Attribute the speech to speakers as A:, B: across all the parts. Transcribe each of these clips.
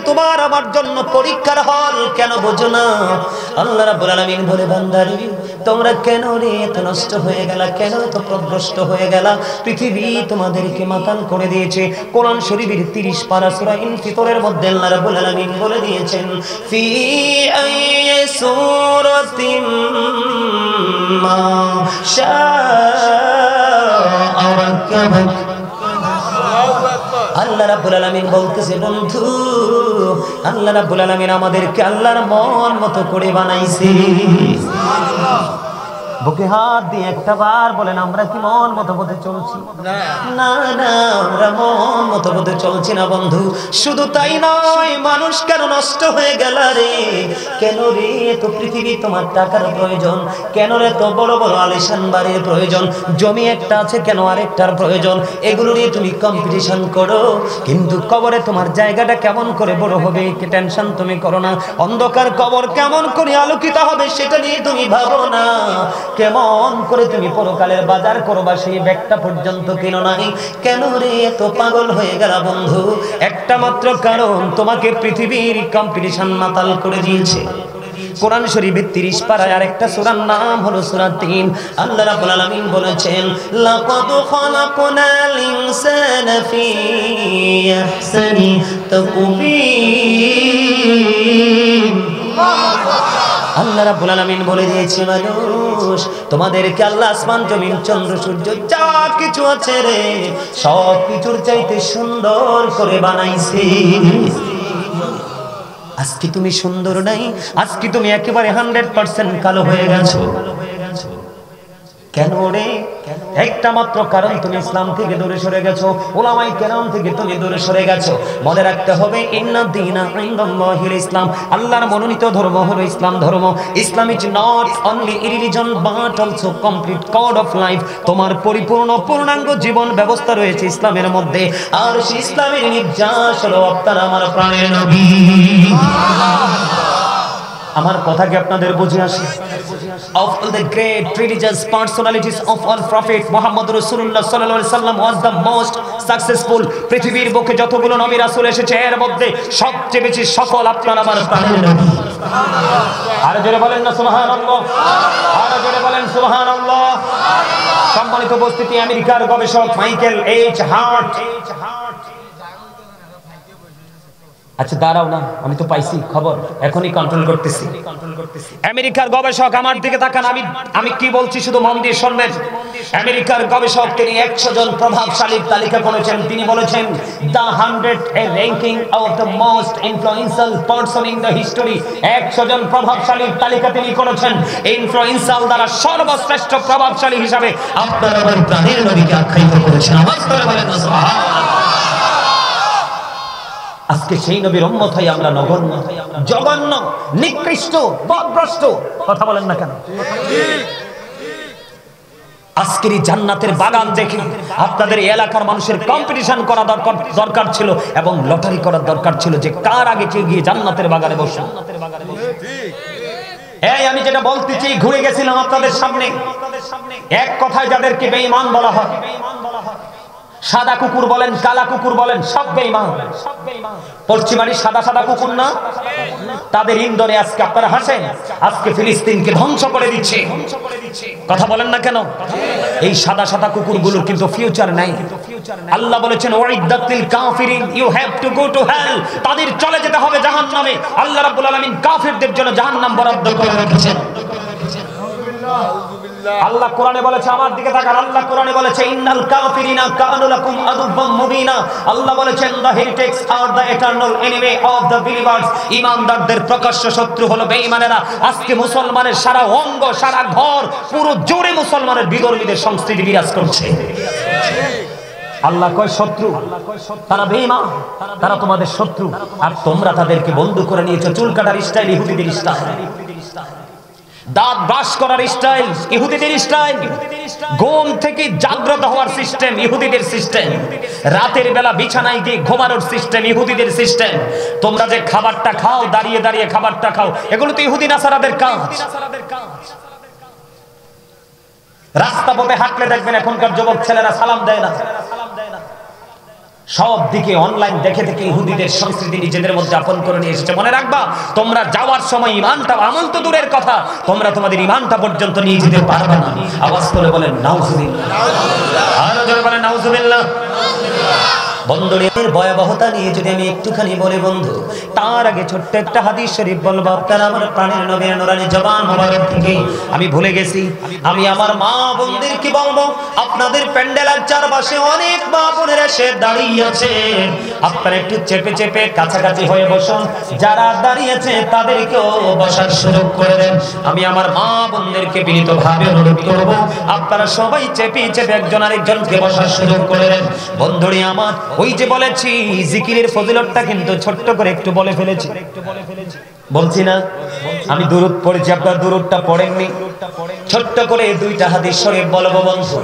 A: তোমার আমার জন্য পরীক্ষার হল, কেন বোঝো না? আল্লাহ রাব্বুল আলামিন বলে, বান্দারে তোমরা কেন রে এত নষ্ট হয়ে গেলা, কেন এত প্রভ্রষ্ট হয়ে গেলা? পৃথিবী তোমাদেরকে মাতাল করে দিয়েছে। কোরআন শরীফের 30 পারা সূরা ইনফিতরের মধ্যে আল্লাহ রাব্বুল আলামিন বলে দিয়েছেন, ফি আইয়ি সূরাতিম মা শাআ রাক্কাবাক। আল্লাহ রাব্বুল আলামিন বলতেছে, বন্ধু আল্লাহ রাব্বুল আলামিন আমাদেরকে আল্লাহর মন মতো করে বানাইছে। বুকে হাত দিয়ে একটা বার বলেন, আমরা কি মন মতো পথে চলছি? না না, আমরা মন মতো পথে চলছি না বন্ধু। শুধু তাই নয়, মানুষ কেন নষ্ট হয়ে গেল রে? কেন রে তো পৃথিবী তোমার টাকার প্রয়োজন? কেন রে তো বড় বড় আলিশান বাড়ির প্রয়োজন? জমি একটা আছে, কেন আরেকটার প্রয়োজন? এগুলো নিয়ে তুমি কম্পিটিশন করো, কিন্তু কবরে তোমার জায়গাটা কেমন করে বড় হবে কি টেনশন তুমি করো না। অন্ধকার কবর কেমন করে আলোকিত হবে সেটা নিয়ে তুমি ভাবো না। কেমন করে তুমি পরকালের বাজার করবা সেই ব্যাগটা পর্যন্ত কিনো নাই। কেন রে এত পাগল হয়ে গেল বন্ধু? একটা মাত্র কারণ, তোমাকে পৃথিবীর কম্পিটিশন মাতাল করে দিয়েছে। কোরআন শরীফের 30 পারায় আরেকটা সূরার নাম হলো সূরা 3। আল্লাহ রাব্বুল আলামিন বলেছেন, লাকাদ খালাকনাল ইনসানা ফি আহসানি তাকওয়িম। আল্লাহ রাব্বুল আলামিন বলে দিয়েছে, মানুষ তোমাদেরকে আল্লাহ আসমান জমিন চন্দ্র সূর্য যা কিছু আছে রে সব কিছুর চাইতে সুন্দর করে বানাইছে। আজকে তুমি সুন্দর নাই, আজকে তুমি একেবারে 100% কালো হয়ে গেছো। কেন রে? একটা মাত্র কারণ, তুমি ইসলাম থেকে দূরে সরে গেছো, উলামায়ে কেরাম থেকে তুমি দূরে সরে গেছো। মনে রাখতে হবে, ইন্না দীনা ইনদাল্লাহিল ইসলাম, আল্লাহর মনোনীত ধর্ম হলো ইসলাম ধর্ম। Islam is not only a religion but also complete code of life. তোমার পরিপূর্ণ পূর্ণাঙ্গ জীবন ব্যবস্থা রয়েছে ইসলামের মধ্যে। আর সেই ইসলামের নির্যাস হলো আপনার আমার প্রাণের নবী। আমার কথা কি আপনাদের বুঝে আসে? Of all the great religious personalities of all prophet, Muhammad Rasulullah sallallahu alaihi wasallam was the most successful. পৃথিবীর বুকে যতগুলো নবী রাসূল এসেছে এর মধ্যে সবচেয়ে বেশি সফল আপনার আমার প্রাণের নবী। আর জোরে বলেন না সুবহানাল্লাহ, আর জোরে বলেন সুবহানাল্লাহ। সম্মানিত উপস্থিতি, আমেরিকার গবেষক মাইকেল এইচ হার্ট, আচ্ছা দাঁড়াও না, আমি তো পাইছি খবর, এখনই কন্ট্রোল করতেছি। আমেরিকার গবেষক, আমার দিকে তাকান, আমি কি বলছি শুধু মন দিয়ে শুনবেন। আমেরিকার গবেষক তিনি 100 জন প্রভাবশালীর তালিকা করেছেন। তিনি বলেছেন, the 100 A ranking of the most influential person in the history. 100 জন প্রভাবশালীর তালিকা তিনি করেছেন। ইনফ্লুয়েন্সিয়াল দ্বারা সর্বশ্রেষ্ঠ প্রভাবশালী হিসাবে আপনার আমার প্রাণের নবীকে আখ্যায়িত করেছেন। আওয়াজ করে বলেন না সুবহানাল্লাহ। আজকে সেই নবীর উম্মত হই আমরা নগণ্য, জঘন্য, নিকৃষ্ট, পথভ্রষ্ট। কথা বলেন না কেন? আজকের এই জান্নাতের বাগান দেখে আপনাদের এলাকার মানুষের কম্পিটিশন করা দরকার ছিল এবং লটারি করার দরকার ছিল যে কার আগে কে গিয়ে জান্নাতের বাগানে বসে। এই আমি যেটা বলতে চাই, ঘুরে গেছিলাম আপনাদের সামনে। এক কথায় যাদেরকে বেঈমান বলা হয়, সাদা কুকুর বলেন, কালা কুকুর বলেন, সব বেঈমান। পশ্চিমারি সাদা সাদা কুকুর না, তাদের ইন্ধনে আজকে আপনারা হাসেন, আজকে ফিলিস্তিনকে ধ্বংস করে দিচ্ছে। কথা বলেন না কেন? এই সাদা সাদা কুকুরগুলোর কিন্তু ফিউচার নাই। আল্লাহ বলেছেন, ওয়াইদাতিল কাফিরিন, you have to go to hell, তাদের চলে যেতে হবে জাহান্নামে। আল্লাহ রাব্বুল আলামিন কাফিরদের জন্য জাহান্নাম বরাদ্দ করে রেখেছেন। আল্লাহ কোরআনে বলেছে, আমার দিকে তাকান, আল্লাহ কোরআনে বলেছে, ইন্নাল কাফিরিনা কানু লাকুম আদুওয়াম মুবিনা। আল্লাহ বলেছেন, the heretics are the eternal enemy of the believers. ঈমানদারদের প্রকাশ্য শত্রু হলো বেঈমানেরা। আজকে মুসলমানের সারা অঙ্গ, সারা ঘর, পুরো জোরে মুসলমানের বিধর্মীদের সংস্কৃতি বিরাজ করছে। আল্লাহ কয় শত্রু, তারা বেঈমান, তারা তোমাদের শত্রু, আর তোমরা তাদেরকে বন্ধু করে নিয়েছো। চুল কাটার স্টাইল ইহুদিদের স্টাইল, দাঁত ব্রাশ করার স্টাইল ইহুদিদের স্টাইল, ঘুম থেকে জাগ্রত হওয়ার সিস্টেম ইহুদিদের সিস্টেম, রাতের বেলা বিছানায় গিয়ে ঘুমানোর সিস্টেম ইহুদিদের সিস্টেম। তোমরা যে খাবারটা খাও, দাঁড়িয়ে দাঁড়িয়ে খাবারটা খাও, এগুলো তো ইহুদি নাসারাদের কাজ। রাস্তা পথে হাঁটলে দেখবেন এখনকার যুবক ছেলেরা সালাম দেয় না। সব দিকে অনলাইন দেখে দেখে ইহুদিদের সংস্কৃতি নিজেদের মধ্যে আপন করে নিয়ে এসেছে। মনে রাখবা, তোমরা যাওয়ার সময় ইমানটা, আমল তো দূরের কথা, তোমরা তোমাদের ইমানটা পর্যন্ত নিয়ে যেতে পারবে না। আওয়াজ করে বলেন নাউজুবিল্লাহ, আরো জোরে বলেন নাউজুবিল্লাহ। বন্ধুদের ভয়াবহতা নিয়ে যদি আমি একটুখানি বলি বন্ধু, তার আগে ছোট্ট একটা হাদিস শরীফ বলবো আপনারা আমার প্রাণের নবীর নূরানি জবান মোবারক থেকে। আমি ভুলে গেছি, আমি আমার মা বোনদেরকে বলবো, আপনাদের প্যান্ডেলের চারপাশে অনেক মা বোনেরা এসে দাঁড়িয়ে আছে, আপনারা একটু চেপে চেপে কাছাকাছি হয়ে বসুন। যারা দাঁড়িয়েছে তাদেরকেও বসার সুযোগ করে দেন। আমি আমার মা বোনদেরকে বিনীতভাবে অনুরোধ করবো, আপনারা সবাই চেপে চেপে একজন আরেকজনকে বসার সুযোগ করে দেন। বন্ধুরি আমার, ওই যে বলেছি জিকিরের ফজিলতটা কিন্তু ছোট্ট করে একটু বলে ফেলেছি, বলছি না? আমি দুরূদ পড়েছি, আপনারা দুরূদটা পড়েননি। ছোট্ট করে দুইটা হাদিস শরীফ বলবো বন্ধু।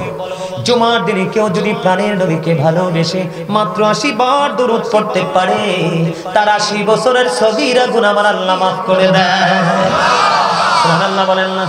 A: জুমার দিনে কেউ যদি প্রাণের নবীকে ভালোবেসে মাত্র 80 বার দুরূদ পড়তে পারে, তার 80 বছরের সগীরা গুনাহ আমার আল্লাহ মাফ করে দেয়। সুবহানাল্লাহ বলেন না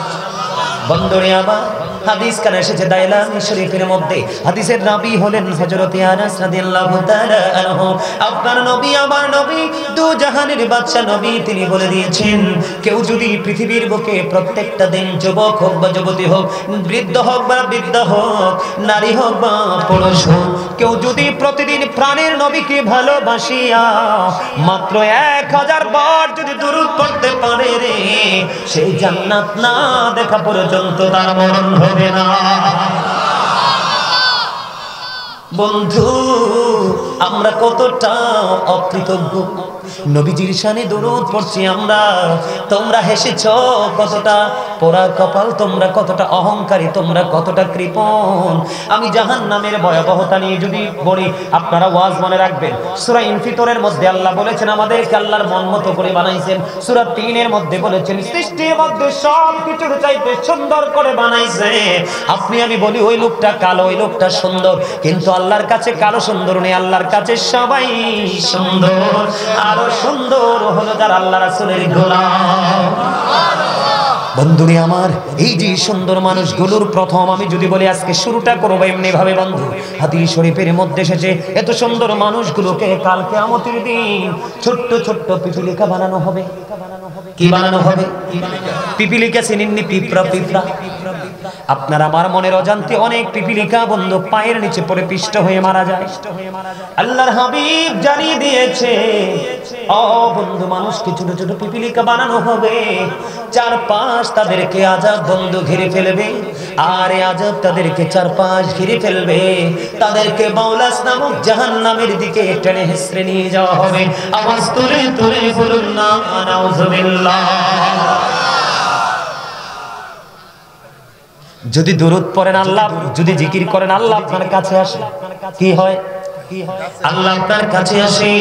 A: বন্ধুরে? আবার হাদিস কানে এসেছে দাইলামি শরীফের মধ্যে, হাদিসের রাবী হলেন হযরত আনাস রাদিয়াল্লাহু তাআলা আনহু। আপনার নবী, আমার নবী, দু জাহানের বাদশা নবী, তিনি বলে দিয়েছেন, কেউ যদি পৃথিবীর বুকে প্রত্যেকটা দিন, যুবক হোক বা যুবতী হোক, বৃদ্ধ হোক বা বৃদ্ধ হোক, নারী হোক বা পুরুষ হোক, কেউ যদি প্রতিদিন প্রাণের নবীকে ভালোবাসিয়া মাত্র 1000 বার যদি দুরূদ পড়তে পারে রে, সেই জান্নাত না দেখা পর্যন্ত তার মরণ হবে না। বন্ধু, আমরা কতটা অকৃতজ্ঞ। নবীজির শানে দরুদ পড়ছি আমরা, তোমরা হেসেছো কতটা, পোড়া কপাল তোমরা, কতটা অহংকারী তোমরা, কতটা কৃপণ। আমি জাহান্নামের ভয়াবহতা নিয়ে যদি বলি, আপনারা ওয়াজ মনে রাখবেন। সূরা ইনফিতরের মধ্যে আল্লাহ বলেছেন আমাদেরকে আল্লাহর মন মতো করে বানাইছেন। সূরা 3-এর মধ্যে বলেছেন সৃষ্টির মধ্যে সব কিছুর চাইতে সুন্দর করে বানাইছে। আপনি আমি বলি ওই লোকটা কালো, ওই লোকটা সুন্দর, কিন্তু আল্লাহর কাছে কালো সুন্দর নেই, আল্লাহর কাছে সবাই সুন্দর। আরো সুন্দর হলো যারা আল্লাহ রাসূলের গোলাম। বন্ধুরে আমার, এই যে সুন্দর মানুষগুলোর প্রথম আমি যদি বলি আজকে শুরুটা করবো এমনি ভাবে বন্ধু, হাদিস শরীফের মধ্যে এসেছে এত সুন্দর মানুষগুলোকে কাল কিয়ামতের দিন ছোট্ট ছোট্ট পিপিলিকা বানানো হবে। কি বানানো হবে? পিপিলিকা চিনেননি? পিঁপড়া, পিঁপড়া। আপনার আমার মনের অজান্তে অনেক পিপিলিকা বন্ধু পায়ের নিচে পড়ে পিষ্ট হয়ে মারা যায়। আল্লাহর হাবিব জানিয়ে দিয়েছে, ও বন্ধু, মানুষকে ছোট ছোট পিপিলিকা বানানো হবে, চারপাশ তাদেরকে আযাব বন্ধু ঘিরে ফেলবে, আর এই আযাব তাদেরকে চারপাশ ঘিরে ফেলবে, তাদেরকে মাওলাস নামক জাহান্নামের দিকে টেনে হেসড়ে নিয়ে যাওয়া হবে। আওয়াজ তুলে তুলে বলুন না নাউজুবিল্লাহ। যদি দুরূদ পড়েন আল্লাহ, যদি জিকির করেন আল্লাহ আপনার কাছে আসে, কি হয়? আল্লাহ আপনার কাছে আসে।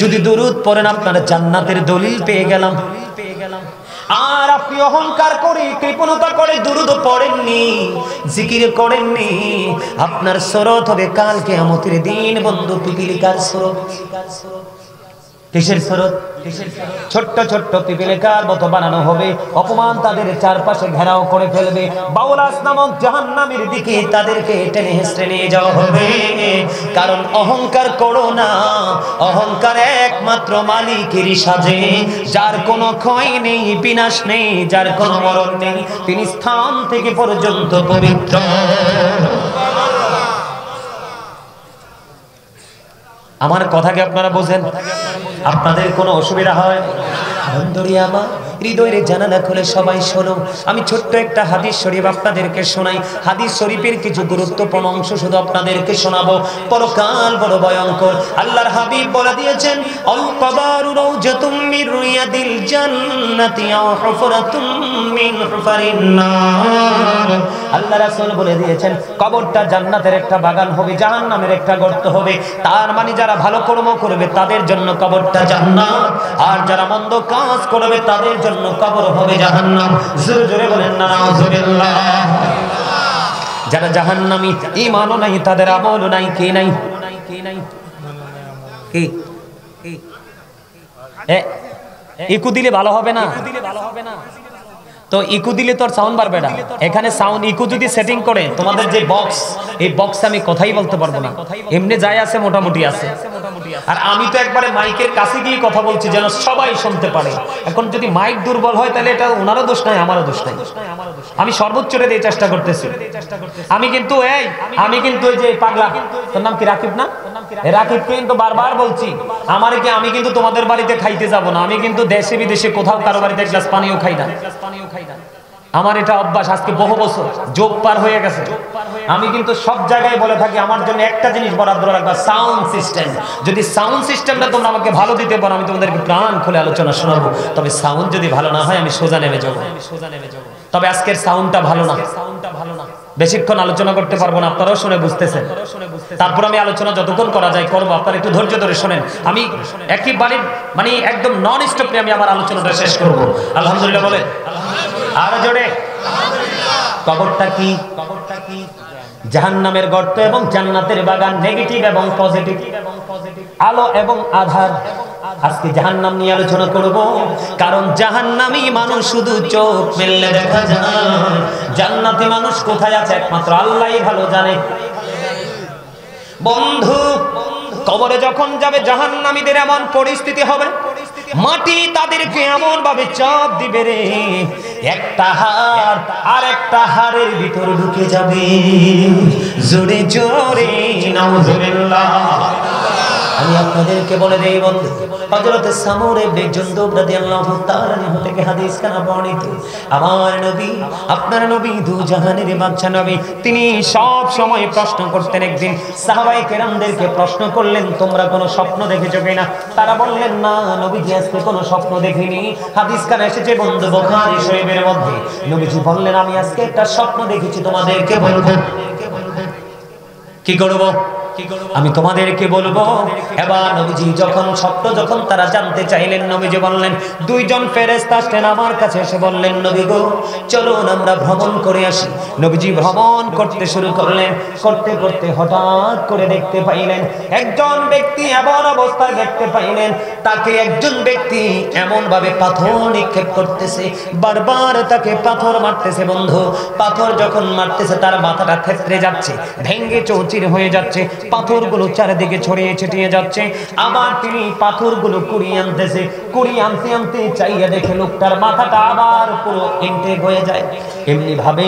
A: যদি দুরূদ পড়েন আপনার জান্নাতের দলিল পেয়ে গেলাম। আর আপনি অহংকার করে, কৃপণতা করে দুরূদ পড়েননি, জিকির করেননি, আপনার সুরত হবে কাল কিয়ামতের দিন বন্ধু পিপিলিকার সুরত। কিসের সুরত? ছোট্ট ছোট্ট পিপিলিকার মতো বানানো হবে, অপমান তাদের চারপাশে ঘেরাও করে ফেলবে, বাউলাস নামক জাহান্নামের দিকে তাদেরকে টেনে হেসড়ে নিয়ে যাওয়া হবে। কারণ অহংকার করো না, অহংকার একমাত্র মালিকেরই সাজে, যার কোনো ক্ষয় নেই, বিনাশ নেই, যার কোনো মরণ নেই, তিনি স্থান থেকে পর্যন্ত পবিত্র। আমার কথাকে আপনারা বোঝেন? আপনাদের কোনো অসুবিধা হয়? বন্ধুরি আমার, হৃদয়ের জানালা খুলে সবাই শোনো। আমি ছোট্ট একটা হাদিস শরীফ আপনাদেরকে শোনাই। হাদিস শরীফের কিছু গুরুত্বপূর্ণ অংশ শুধু আপনাদেরকে শোনাবো। পরকাল বড় ভয়ঙ্কর। আল্লাহর হাবিব বলে দিয়েছেন, আল কবরু রাউজাতুম মির রিয়াদিল জান্নাতি আও হুফরাতুম মিন হুফারিন নার। আল্লাহ রাসূল বলে দিয়েছেন, কবরটা জান্নাতের একটা বাগান হবে, জাহান্নামের একটা গর্ত হবে। তার মানে যারা ভালো কর্ম করবে তাদের জন্য কবরটা জান্নাত, আর যারা মন্দ কাজ করবে তাদের জন্য কবর হবে জাহান্নাম। জোরে জোরে বলেন না নাউজুবিল্লাহ। যারা জাহান্নামী, ঈমানও নাই, তাদের আমলও নাই, কি নাই? কি একু দিলে ভালো হবে না? তো ইকো দিলে তো আর সাউন্ড বাড়বে না। এখানে সাউন্ড ইকো যদি সেটিং করে তোমাদের যে বক্স, এই বক্সে আমি কথাই বলতে পারবো না, এমনি যাই আছে মোটামুটি আছে। আর আমি তো একবারে মাইকের কাছে গিয়ে কথা বলছি যেন সবাই শুনতে পারে। এখন যদি মাইক দুর্বল হয় তাহলে এটা ওনারও দোষ নাই, আমারও দোষ নাই। আমি সর্বোচ্চটা দিয়ে চেষ্টা করতেছি। আমি কিন্তু ওই যে পাগলা, তোর নাম কি রাকিব না? রাকিবকে কিন্তু বারবার বলছি আমি কিন্তু তোমাদের বাড়িতে খাইতে যাব না। আমি কিন্তু দেশে বিদেশে কোথাও কারো বাড়িতে এক গ্লাস পানিও খাই না। আমার এটা অভ্যাস, আজকে বহু বছর যোগ পার হয়ে গেছে। আমি কিন্তু সব জায়গায় বলে থাকি আমার জন্য একটা জিনিস বরাদ্দ রাখবা, সাউন্ড সিস্টেম। যদি সাউন্ড সিস্টেমটা তোমরা আমাকে ভালো দিতে পারো আমি তোমাদেরকে প্রাণ খুলে আলোচনা শোনাবো। তবে সাউন্ড যদি ভালো না হয় আমি সোজা নেমে যাবো। তবে আজকের সাউন্ডটা ভালো না, বেশিক্ষণ আলোচনা করতে পারবো না, আপনারাও শুনে বুঝতেছেন। তারপর আমি আলোচনা যতক্ষণ করা যায় করবো, আপনারা একটু ধৈর্য ধরে শোনেন। আমি একেবারে মানে একদম নন স্টপে আমি আমার আলোচনাটা শেষ করবো। আলহামদুলিল্লাহ বলে আর জোরে। কবরটা কি? জাহান্নামের গর্ত এবং জান্নাতের বাগান, নেগেটিভ এবং পজিটিভ, আলো এবং আধার। আজকে জাহান্নাম নিয়ে আলোচনা করব, কারণ জাহান্নামী মানুষ শুধু চোখ মেললে দেখা যায়, জান্নাতি মানুষ কোথায় আছে একমাত্র আল্লাহই ভালো জানে। বন্ধু, কবরে যখন যাবে জাহান্নামীদের এমন পরিস্থিতি হবে, মাটি তাদেরকে এমন ভাবে চাপ দিবে রে, একটা হাড় আর একটা হাড়ের ভিতর ঢুকে যাবে। জোরে জোরে নাউজুবিল্লাহ। আমি আপনাদেরকে বলে দেই বন্ধু, হযরত সামূর ইবনে জুনদুব রাদিয়াল্লাহু তাআলা আনহু থেকে হাদিস কানা বর্ণিত, আমার নবী, আপনার নবী দু জাহানের বাদশা নবী, তিনি সব সময় প্রশ্ন করতেন। একদিন সাহাবায়ে কেরামদেরকে প্রশ্ন করলেন, তোমরা কোনো স্বপ্ন দেখেছো কিনা? তারা বললেন না নবীজি, আজকে কোনো স্বপ্ন দেখিনি। হাদিস কানা এসেছে বন্ধু বুখারী শরীফের মধ্যে। নবীজি বললেন, আমি আজকে একটা স্বপ্ন দেখেছি, তোমাদেরকে বলবো। কি করব? আমি তোমাদেরকে বলবো। এবার নবীজি যখন তারা জানতে চাইলেন, নবীজি বললেন, দুইজন ফেরেশতা আসলেন আমার কাছে, এসে বললেন, নবী গো চলুন আমরা ভ্রমণ করে আসি। নবীজি ভ্রমণ করতে শুরু করলেন। করতে করতে হঠাৎ করে দেখতে পাইলেন একজন ব্যক্তি এমন অবস্থায় দেখতে পাইলেন, তাকে একজন ব্যক্তি এমন ভাবে পাথর নিক্ষেপ করতেছে, বারবার তাকে পাথর মারতেছে। বন্ধু, পাথর যখন মারতেছে তার মাথাটা থেতরে যাচ্ছে, ভেঙে চৌচির হয়ে যাচ্ছে, পাথরগুলো চারিদিকে ছড়িয়ে ছিটিয়ে যাচ্ছে। আবার তিনি পাথরগুলো কুড়িয়ে আনতেছে, কুড়িয়ে আনতে আনতে চাইয়া দেখে লোকটার মাথাটা আবার পুরো ইনটেক হয়ে যায়। এমনি ভাবে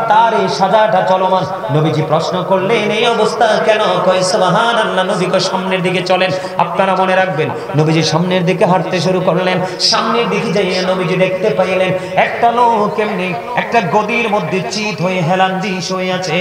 A: তার এই সাজাটা চলমান। নবীজি প্রশ্ন করলেন, এই অবস্থা কেন? কয় সুবহানাল্লাহ। নবী কয় সামনের দিকে চলেন। আপনারা মনে রাখবেন, নবীজি সামনের দিকে হাঁটতে শুরু করলেন। সামনের দিকে যাইয়া নবীজি দেখতে পাইলেন একটা লোক এমনি একটা গদির মধ্যে চিত হয়ে হেলান দিয়ে শুয়ে আছে।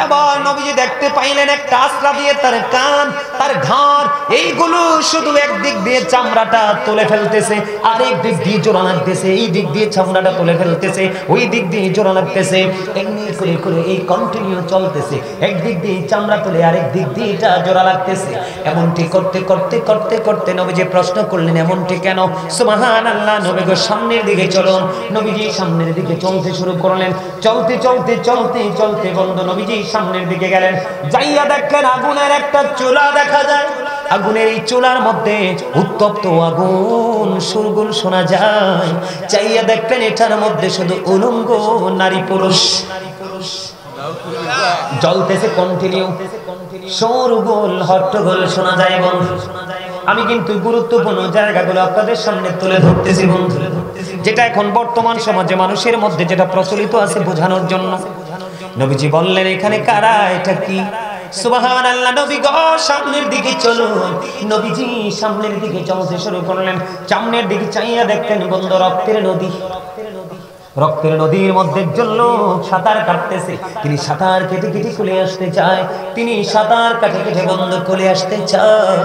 A: এবার নবীজি দেখতে পাইলেন একটা আশ্রা দিয়ে তার কান, তার ঘাড়, এইগুলো শুধু একদিক দিয়ে চামড়াটা তুলে ফেলতেছে, আরেক দিক দিয়ে জোড়া লাগতেছে, এই দিক দিয়ে চামড়াটা তুলে ফেলতেছে, ওই দিক দিয়ে জোড়া লাগতেছে, এমনি করে করে এই কন্টিনিউ চলতেছে। একদিক দিয়ে চামড়া তুলে আরেক দিক দিয়ে এটা জোড়া লাগতেছে। এমনটি করতে করতে করতে করতে নবীজি প্রশ্ন করলেন, এমনটি কেন? সুবহানাল্লাহ। নবী গো সামনের দিকে চলুন। নবীজি সামনের দিকে চলতে শুরু করলেন। চলতে চলতে চলতে চলতে বন্ধু নবীজি সামনের দিকে গেলেন। যাইয়া দেখলেন আগুনের একটা চুলা দেখা যায়। আগুনের এই চুলার মধ্যে উত্তপ্ত আগুন সুরগুল শোনা যায়। চাইয়া দেখলেন এটার মধ্যে শুধু উলঙ্গ নারী পুরুষ জ্বলতেছে, কন্টিনিউ শোরগোল হট্টগোল শোনা যায়। বন্ধু, আমি কিন্তু গুরুত্বপূর্ণ জায়গাগুলো আপনাদের সামনে তুলে ধরতেছি বন্ধু, যেটা এখন বর্তমান সমাজে মানুষের মধ্যে যেটা প্রচলিত আছে বোঝানোর জন্য। নবীজি বললেন, এখানে কারা? এটা কি? সুবহানাল্লাহ। নবী গো সামনের দিকে চলুন। নবীজি সামনের দিকে চলতে শুরু করলেন। সামনের দিকে চাইয়া দেখতেন বন্ধু রক্তের নদী। রক্তের নদীর মধ্যে একজন লোক সাঁতার কাটতেছে। তিনি সাঁতার কেটে কেটে চলে আসতে চায়, তিনি সাঁতার কাটে কেটে বন্ধ করে আসতে চায়,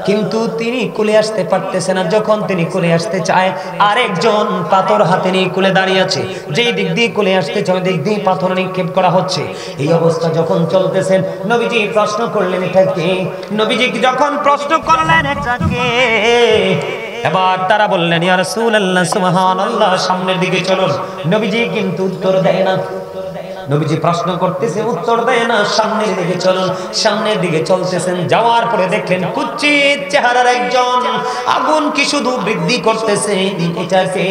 A: কিন্তু তিনি কোলে আসতে পারতেছে না। যখন তিনি কোলে আসতে চায়, আরেকজন পাথর হাতে নিয়ে কোলে দাঁড়িয়ে আছে। যেই দিক দিয়ে কোলে আসতে চায় দিক দিয়ে পাথর নিক্ষেপ করা হচ্ছে। এই অবস্থা যখন চলতেছেন, নবীজি প্রশ্ন করলেন, এটা কে? নবীজি যখন প্রশ্ন করলেন এটা কে, এবার তারা বললেন, ইয়া রাসূলুল্লাহ সুবহানাল্লাহ, সামনের দিকে চলুন। নবীজি কিন্তু উত্তর দেয় না। নবীজি প্রশ্ন করতেছে, উত্তর দেয় না। সামনের দিকে চলুন। সামনের দিকে চলতেছেন, যাওয়ার পরে দেখলেন কুচ্ছিত চেহারার একজন আগুন কি শুধু বৃদ্ধি করতেছে এটাকে।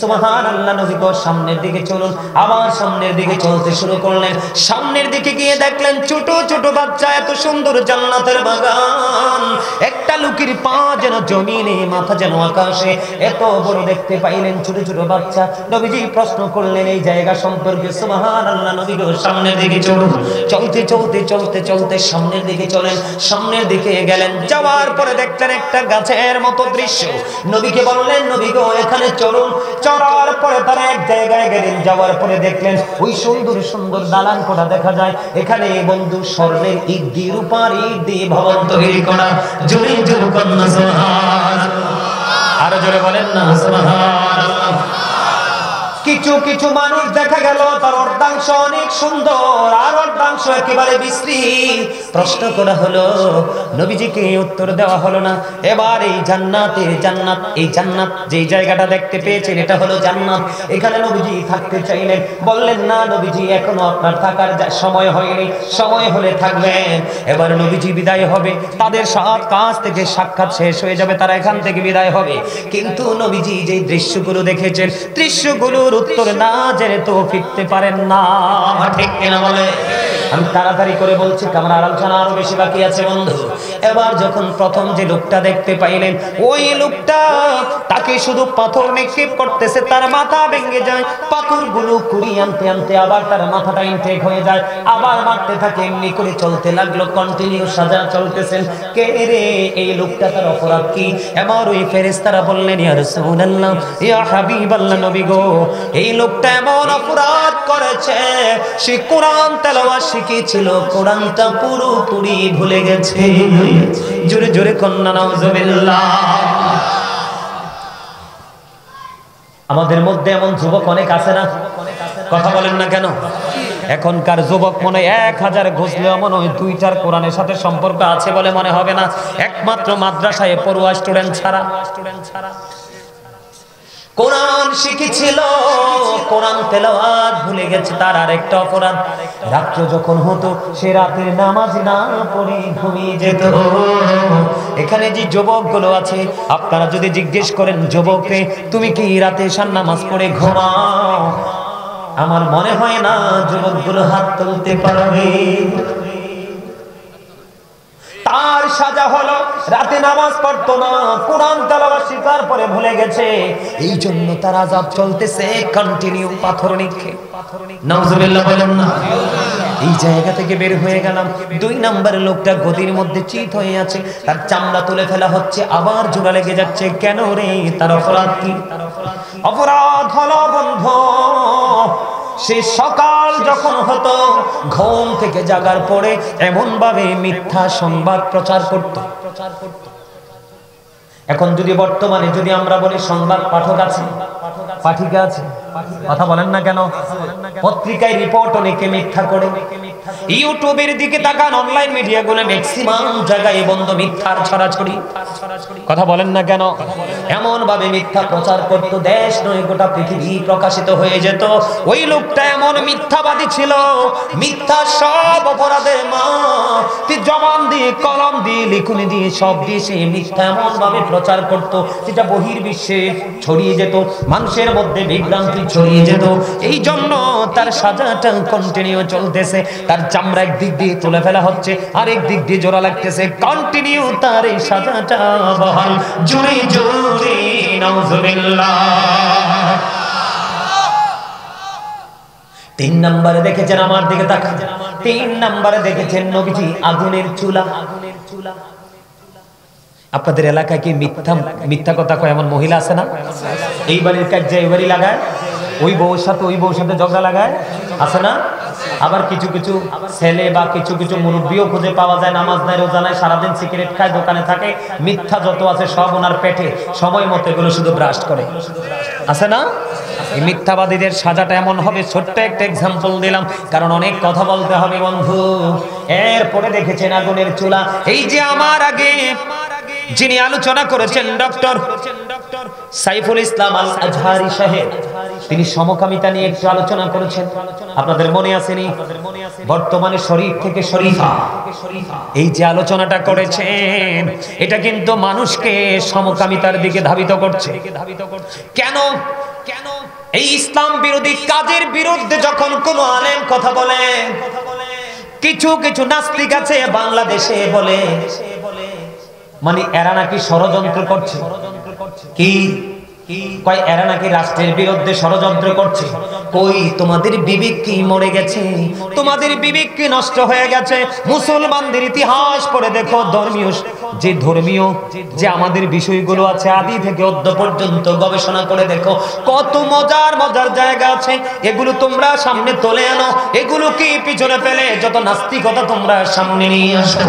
A: সুবহানাল্লাহ। নবী গো সামনের দিকে চলুন। আবার সামনের দিকে চলতে শুরু করলেন। সামনের দিকে গিয়ে দেখলেন ছোট ছোট বাচ্চা, এত সুন্দর জান্নাতের বাগান, একটা লোকের পা যেন জমিনে, মাথা যেন আকাশে, এত বড় দেখতে পাইলেন ছোট ছোট বাচ্চা। নবীজি প্রশ্ন করলেন এই জায়গা সম্পর্কে। সুবহানাল্লাহ। নবী গো সামনের দিকে চলুন। চলতে চলতে চলতে চলতে সামনের দিকে চলেন। সামনের দিকে গেলেন, যাওয়ার পরে দেখলেন একটা গাছের মতো দৃশ্য। নবীকে বললেন, নবী গো এখানে চলুন। চলার পরে তারা এক জায়গায় গেলেন, যাওয়ার পরে দেখলেন ওই সুন্দর সুন্দর দালান কোঠা দেখা যায়। এখানে বন্ধু স্বর্ণের ইট দিয়ে, রূপার ইট দিয়ে ভবন তৈরি করা। জোরে জোরে কন্যা সুবহানাল্লাহ। আরো জোরে বলেন না সুবহানাল্লাহ। কিছু কিছু মানুষ দেখা গেল তার অর্ধাংশ অনেক সুন্দর, আর অর্ধাংশ একেবারে বিশ্রী। প্রশ্ন করা হলো, নবীজিকে উত্তর দেওয়া হলো না। এবার এই জান্নাতের জান্নাত, এই জান্নাত যেই জায়গাটা দেখতে পেয়েছেন এটা হলো জান্নাত। এখানে নবীজি থাকতে চাইলেন, বললেন না নবীজি এখনো আপনার থাকার সময় হয়নি, সময় হলে থাকবেন। এবার নবীজি বিদায় হবে, তাদের সব কাজ থেকে সাক্ষাৎ শেষ হয়ে যাবে, তারা এখান থেকে বিদায় হবে। কিন্তু নবীজি যে দৃশ্যগুলো দেখেছেন, দৃশ্যগুলোর উত্তর না জেনে তো ফিরতে পারেন না, ঠিক কিনা বলে? আমি তাড়াতাড়ি করে বলছি, কারণ আলোচনা আরো বেশি বাকি আছে বন্ধু। এবার যখন প্রথম যে লোকটা দেখতে পাইলেন, ওই লোকটা তাকে শুধু পাথর নিক্ষেপ করতেছে, তার মাথা ভেঙে যায়। পাথরগুলো কুড়িয়ে আনতে আনতে আবার তার মাথাটা ইনটেক হয়ে যায়, আবার মারতে থাকে। এমনি করে চলতে লাগলো, কন্টিনিউ সাজা চলতেছেন। কে রে এই লোকটা, তার অপরাধ কি? এবার ওই ফেরেশতারা বললেন, ইয়া রাসূলুল্লাহ, ইয়া হাবিবাল্লাহ, নবী গো এই লোকটা এমন অপরাধ করেছে, সে কোরআন তেলাওয়াত শিখেছিল, কোরআনটা পুরোপুরি ভুলে গেছে। জোরে জোরে কন্যা নাউজুবিল্লাহ। আমাদের মধ্যে এমন যুবক অনেক আছে না? কথা বলেন না কেন? এখনকার যুবক মনে 1000 ঘুষলেও মনে হয় 2টার কোরআনের সাথে সম্পর্ক আছে বলে মনে হবে না, একমাত্র মাদ্রাসায় পড়ুয়া স্টুডেন্ট ছাড়া। কোরআন শিখেছিল, কোরআন তেলাওয়াত ভুলে গেছে। তার আরেকটা অপরাধ, রাত্র যখন হতো সে রাতের নামাজ না পড়ে ঘুমিয়ে যেত। এখানে যে যুবকগুলো আছে, আপনারা যদি জিজ্ঞেস করেন যুবককে, তুমি কি রাতে ঈশার নামাজ পড়ে ঘুমাও? আমার মনে হয় না যুবকগুলো হাত তুলতে পারবে। তার সাজা হলো রাতে নামাজ পড়তো না, কোরআন তেলাওয়াত শিখার পরে ভুলে গেছে, এই জন্য তার আযাব চলতেছে কন্টিনিউ, পাথর নিক্ষেপ। নাউজুবিল্লাহ বলেন না। এই জায়গা থেকে বের হয়ে গেলাম। 2 নম্বরের লোকটা গদির মধ্যে চিত হয়ে আছে, তার চামড়া তুলে ফেলা হচ্ছে, আবার জোড়া লেগে যাচ্ছে। কেন রে? তার অপরাধ কি? অপরাধ হলো বন্ধু, সে সকাল যখন হতো ঘুম থেকে জাগার পরে এমন ভাবে মিথ্যা সংবাদ প্রচার করত। এখন যদি বর্তমানে যদি আমরা বলি সংবাদ পাঠক আছে, পাঠিকা আছে, কথা বলেন না কেন? পত্রিকায় রিপোর্ট অনেকে মিথ্যা করে। ইউটিউবের দিকে তাকান, অনলাইন মিডিয়া গুলো ম্যাক্সিমাম জায়গায় বন্ধ মিথ্যার ছড়াছড়ি। কথা বলেন না কেন? এমন ভাবে মিথ্যা প্রচার করত, দেশ নয় গোটা পৃথিবী প্রকাশিত হয়ে যেত। ওই লোকটা এমন মিথ্যাবাদী ছিল, মিথ্যা সব অপরাধের মা, জবান দিয়ে, কলম দিয়ে, লিখনি দিয়ে, সব দিয়ে সে মিথ্যা এমন ভাবে প্রচার করত যেটা বহির্বিশ্বে ছড়িয়ে যেত, মানুষের মধ্যে বিভ্রান্তি ছড়িয়ে যেত। এই জন্য তার সাজাটা কন্টিনিউ চলতেছে। তার চামড়া একদিক দিয়ে তুলে ফেলা হচ্ছে, আরেক দিক দিয়ে জোড়া লাগতেছে, কন্টিনিউ তার এই সাজাটা বহাল। জোরে জোরে নাউজুবিল্লাহ। 3 নম্বরে দেখেছেন, আমার দিকে তাকান, 3 নম্বরে দেখেছেন নবীজি আগুনের চুলা। আপনাদের এলাকায় কি মিথ্যা কথা কয় এমন মহিলা আছে না? এই বাড়ির কাজ যে এই বাড়ি লাগায়, ওই বউর সাথে ওই বউর সাথে ঝগড়া লাগায়, আছে না? আবার কিছু কিছু ছেলে বা কিছু কিছু মুরব্বিও খুঁজে পাওয়া যায়, নামাজ নাই, রোজা নাই, সারাদিন সিগারেট খায়, দোকানে থাকে, মিথ্যা যত আছে সব ওনার পেটে, সময় মতো এগুলো শুধু ব্রাশ করে, আছে না? এই মিথ্যাবাদীদের সাজাটা এমন হবে। ছোট্ট একটা এক্সাম্পল দিলাম, কারণ অনেক কথা বলতে হবে বন্ধু। এরপরে দেখেছেন আগুনের চুলা। এই যে আমার আগে যিনি আলোচনা করেছেন ডক্টর সাইফুল ইসলাম আল আজহারি সাহেব, তিনি সমকামিতা নিয়ে একটু আলোচনা করেছেন, আপনাদের মনে আসেনি? বর্তমানে শরীফ থেকে শরীফা এই যে আলোচনাটা করেছেন, এটা কিন্তু মানুষকে সমকামিতার দিকে ধাবিত করছে। কেন? এই ইসলাম বিরোধী কাজের বিরুদ্ধে যখন কোনো আলেম কথা বলে, কিছু কিছু নাস্তিক আছে বাংলাদেশে বলে, মানে এরা নাকি ষড়যন্ত্র করছে। কি কয়? এরা নাকি রাষ্ট্রের বিরুদ্ধে ষড়যন্ত্র করছে। কই, তোমাদের বিবেক কি মরে গেছে? তোমাদের বিবেক কি নষ্ট হয়ে গেছে? মুসলমানদের ইতিহাস পড়ে দেখো, ধর্মীয় যে আমাদের বিষয়গুলো আছে আদি থেকে অদ্য পর্যন্ত গবেষণা করে দেখো, কত মজার মজার জায়গা আছে। এগুলো তোমরা সামনে তুলে আনো, এগুলো কি পিছনে ফেলে যত নাস্তিকতা তোমরা সামনে নিয়ে আসো।